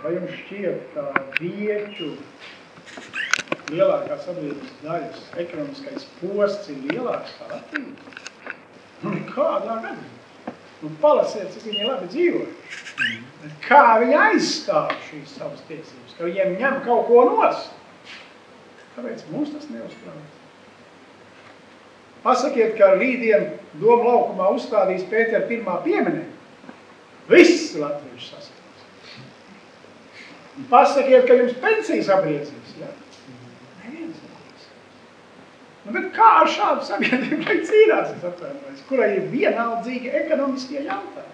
vai jums šķiet, ka Grieķu lielākā sabiedrības daļas ekonomiskais posts ir lielāks kā Latvijas? Kādā gadījumā? Palasiet, cik viņi labi dzīvo. Kā viņi aizstāv šīs savas tiesības, ka viņiem ņem kaut ko nos. Kāpēc mums tas neuztrauc? Pasakiet, ka rītdien Doma laukumā uzstādīs Pētera pirmā pieminē. Viss latvieši saskatās. Pasakiet, ka jums pensijas apriecīs. Ja? Neviens neviens. Bet kā ar šādu sabiedrību lai cīnās, es atvainojos, kurai ir vienaldzīgi ekonomiskie jautājumi?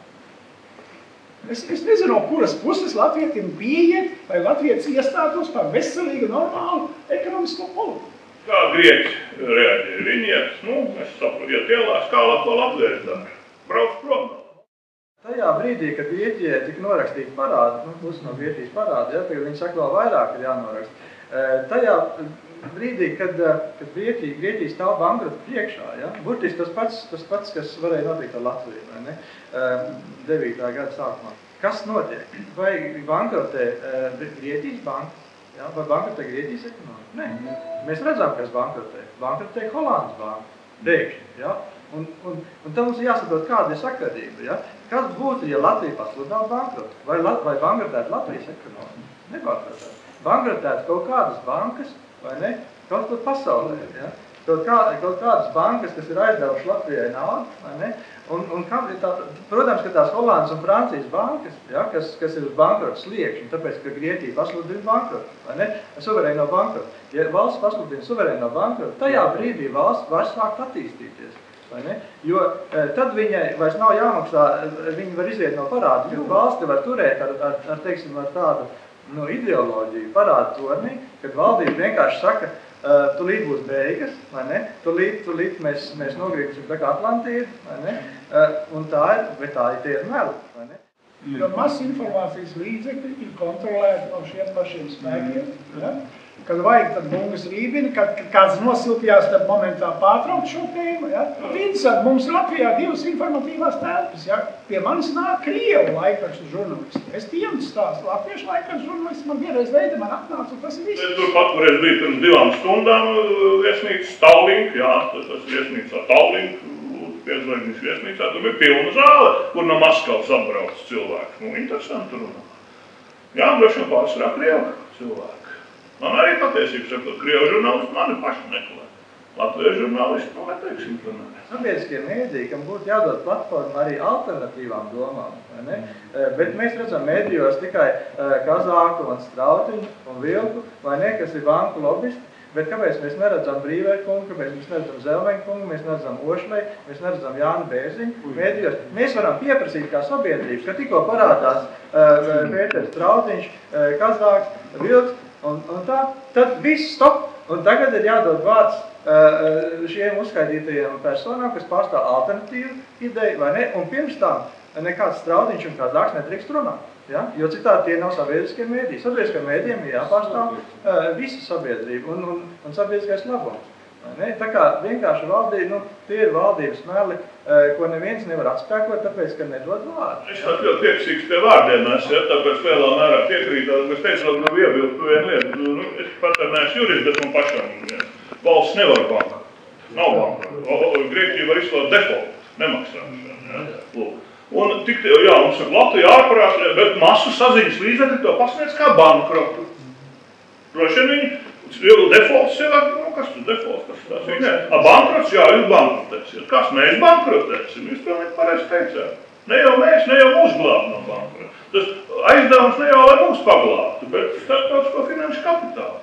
Es nezinu, no kuras puses latvietim pieiet, lai latvietis iestātos par veselīgu, normālu ekonomisko politiku. Kā grieķi reaģēja? Viņi iet, es saprotu, iet ielās, kā latvieši dara. Brauc prom. Tajā brīdī, kad Grieķijai tika norakstīti parādi, pusi no Grieķijas parādi, ja, tagad viņi saka, vēl vairāk ir jānorakst. Tajā brīdī, kad Grieķija stāv bankrota priekšā, ja, burtiski tas pats, kas varēja notikt ar Latviju, vai ne? 9. gada sākumā. Kas notiek? Vai bankrotē Grieķijas banka? Ja, vai bankrotē Grieķijas ekonomika? Nē. Mēs redzam, kas bankrotē. Bankrotē Holandas banka. Pēkšņi, ja? Un tam mums ir jāsaprot, kāda ir sakarība. Ja? Kas būtu, ja Latvija pasludinātu bankrotu? Vai bankrotētu Latvijas ekonomika? Nebankrotētu. Bankrotētu kaut kādas bankas, vai ne? Kaut kur pasaulē. Ja? Kaut kādas bankas, kas ir aizdevuši Latvijai naudu, vai ne? Protams, ka tās Holandas un Francijas bankas, ja, kas ir uz bankrotu sliekšņa, tāpēc, ka Grieķija pasludina bankrotu, vai ne? Suverēno bankrotu. Ja valsts pasludina suverēno bankrotu, tajā brīdī valsts var sākt attīstīties. Vai ne? Jo tad viņai vairs nav jāmaksā, viņi var iziet no parādu, jo valsti var turēt ar tādu ideoloģiju parādu tornī, kad valdība vienkārši saka, tulīt būs beigas, vai ne? Tulīt mēs nogrīpsim tā kā Atlantīdu, vai ne? Un tā ir meli, vai ne? Jo masa informācijas līdzekļi ir kontrolēti no šiem pašiem spēkiem, ja? Kad vajag, tad bungas rībina, kad kāds nosilpjās, tad momentā pārtraukt šo tēmu. Ja? Interesanti, mums Latvijā divas informatīvās telpas. Ja? Pie manis nāk Krievu laikrakstu žurnālisti. Es tiem stāstu latviešu laikrakstu žurnālisti, man vienreiz veida man atnāca, un tas ir viss. Turpat varēs bija pirms 2 stundām viesnīca Tallink, jā, tas viesnīcā Tallink, 5-zvaigžņu viesnīcā, tur bija pilna zāle, kur no Maskavas atbrauc cilvēki. Interesanti runā. Jā, droši vien pārsvarā Krievu cilvēki. Man arī patiesība saka, ka Krievu žurnālisti mani paši meklē. Latviešu žurnālisti neteiksim to nē. Sabiedriskie mēdīji, kam būtu jādod platforma arī alternatīvām domām, vai ne? Bet mēs redzam mēdījos tikai Kazāku un Strautiņu un Vilku, vai ne, kas ir banku lobisti. Bet kāpēc mēs neredzam Brīvēju kungu, kāpēc mēs neredzam Zelmeņu kungu, mēs neredzam Ošlei, mēs neredzam Jānu Bērziņu mēdījos. Mēs varam pieprasīt kā sabiedrības, ka tikko parādās Pēters Strautiņš, Kazāks, Vilks, un tā, tad viss stop, un tagad ir jādod vārds šiem uzskaitītajiem personām, kas pārstāv alternatīvu ideju, vai ne, un pirms tam nekāds Strautiņš un Kazāks nedrīkst runāt, ja? Jo citādi tie nav sabiedriskie mēdīji. Sabiedriskie mēdījiem ir jāpārstāv visa sabiedrība un sabiedriskais labums. Ne? Tā kā vienkārši valdība, tie ir valdības meli, ko neviens nevar atspēkot, tāpēc, ka nedod vārdu. Es ļoti pieksīgs pie vārdienas, ja, tāpēc lielā mērā piekrītās, bet es vēl nav iebiltu vienu lietu. Es pat neesmu jurists, bet man pašam valsts nevar bankrot. Nav bankrot. Grieķija var izslāt default, nemaksāšanu. Ja. Un tik, jā, mums ir Latvija ārprāt, bet masu saziņas līdzekļi to pasniedz kā bankrotu. Droši vien viņi defaults cilvēki, kas tu defaults, kas tās viņa? Bankrots, jā, jūs bankrotēsiet. Kas mēs bankrotēsim? Jūs pilnīgi pareizi teicāt. Ne jau mēs, ne jau mūs glāb no bankrota. Tas aizdevums ne jau, lai mūs paglābtu, bet starptautisko finanšu kapitālu.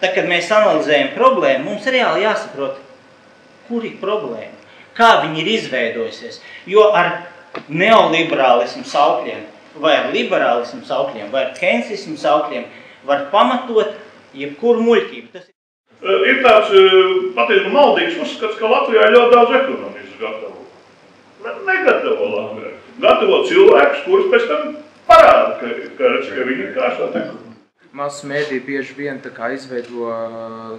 Tad, kad mēs analizējam problēmu, mums reāli jāsaprot, kur ir problēma, kā viņi ir izveidojusies. Jo ar neoliberālismu saukļiem, vai ar liberālismu saukļiem, vai ar keynesismu saukļiem var pamatot jebkuru muļķību. Ir tāds patiesībā maldīgs uzskats, ka Latvijā ļoti daudz ekonomistu gatavo. Negatavo Latvijā. Gatavo cilvēkus, kurus pēc tam parāda, ka viņi ir kārstāt ekonomiku. Masu mēdī bieži vien izveido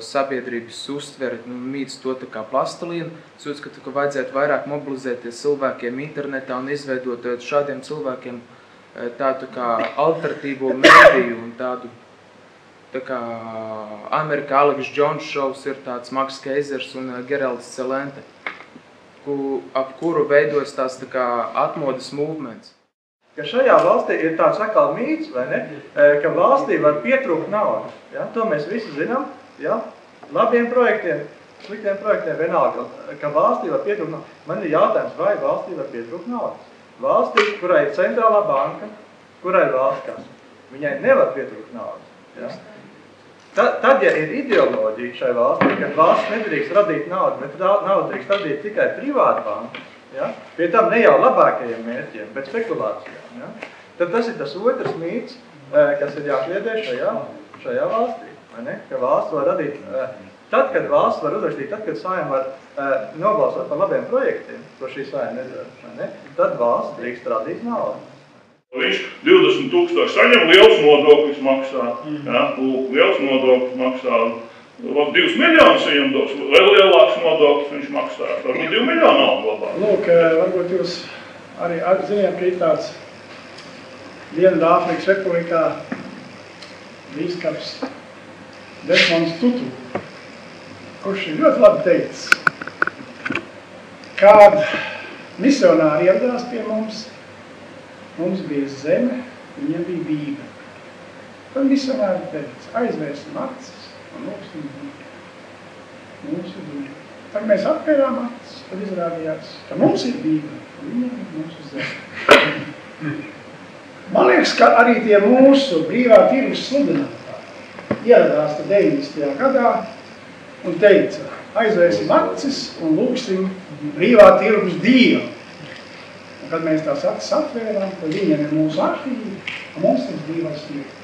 sabiedrības uztveri, mīts to kā plastelīnu. Es uzskatu, ka vajadzētu vairāk mobilizēties cilvēkiem internetā un izveidot šādiem cilvēkiem tādu kā alternatīvo mēdīju un tādu tā kā Amerikā Alex Jones šovs ir tāds Maks Keizers un Geralds Celente, ap kuru veidojas tās tā kā atmodas movements. Ka šajā valstī ir tāds atkal mīts, vai ne, ka valstī var pietrūkt naudas. Ja? To mēs visi zinām. Ja? Labiem projektiem, sliktiem projektiem vienalga, ka valstī var pietrūkt naudas. Man ir jautājums, vai valstī var pietrūkt naudas? Valstī, kurai ir centrālā banka, kurai ir valsts kasa, viņai nevar pietrūkt naudas. Ja? Tad, ja ir ideoloģija šai valstī, kad valsts nedrīkst radīt naudu, bet naudu drīkst radīt tikai privāta banka, ja? Pie tam ne jau labākajiem mērķiem, bet spekulācijām. Ja? Tad tas ir tas otrs mīts, kas ir jākliedē šajā valstī. Ne? Ka valsts var radīt, tad, kad valsts var uzrakstīt, tad, kad Saeima var nobalsot par labiem projektiem, ko šī Saeima nedara, ne? Tad valsts drīkst radīt naudu. Viņš 20 000 saņem, liels nodoklis maksā, ja? Liels nodoklis maksā, 2 miljonus viņam dos, vēl lielāks nodoklis viņš maksā, varbūt 2 miljonu nav labāk. Lūk, varbūt jūs arī zināt, ka ir tāds Dienvidāfrikas Republikā bīskaps Desmonds Tutu, kurš ir ļoti labi teicis, kad misionāri ieradās pie mums bija zeme, viņiem bija bībele. Tad misionāri teica, aizvērsim acis un lūksim bībeli. Mums ir bībele. Tad mēs apkērām acis, tad izrādījās, ka mums ir bībele, un viņiem ir mūsu zeme. Man liekas, ka arī tie mūsu brīvā tirgus sludinātāji ieradās 90. gadā un teica, aizvērsim acis un lūksim brīvā tirgus Dievu. Un kad mēs tās acis atvērām, tad viņiem ir mūsu arhīvi, un mums ir brīvais tirgus.